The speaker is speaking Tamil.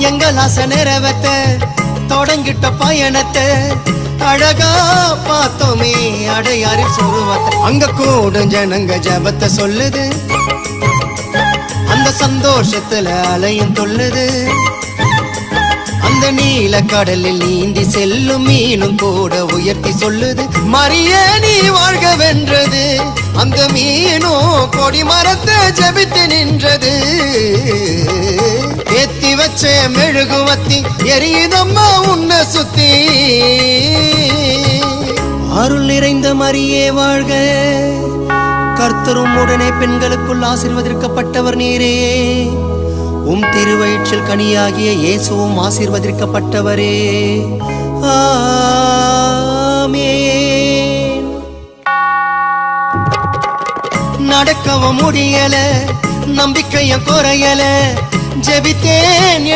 எங்கள் ஆசை நிறைவேத்த தொடங்கிட்ட பயணத்தை அழகா பார்த்தோமே அடையாறு சொருவத்தை. அங்க கூடும் ஜனங்க ஜபத்தை சொல்லுது, அந்த சந்தோஷத்துல அலையும் தொல்லுது. அந்த நீல கடலில் நீந்தி செல்லும் மீனும் கூட உயர்த்தி சொல்லுது, மரியே நீ வாழ்க வென்றது. அந்த மீனும் கொடி மரத்தை ஜபித்து நின்றது. ஏத்தி வச்ச மெழுகுவத்தி எரியுதம்மா உன்னை சுத்தி. அருள் நிறைந்த மரியே வாழ்க, கர்த்தரும் உடனே பெண்களுக்குள் ஆசீர்வதிக்கப்பட்டவர் நீரே. திருவயிற்றில் கனியாகிய இயேசுவும் ஆசீர்வதிக்கப்பட்டவரே. ஆமென். நடக்கவும் முடியல, நம்பிக்கையும் குறையல, ஜெபித்தேன்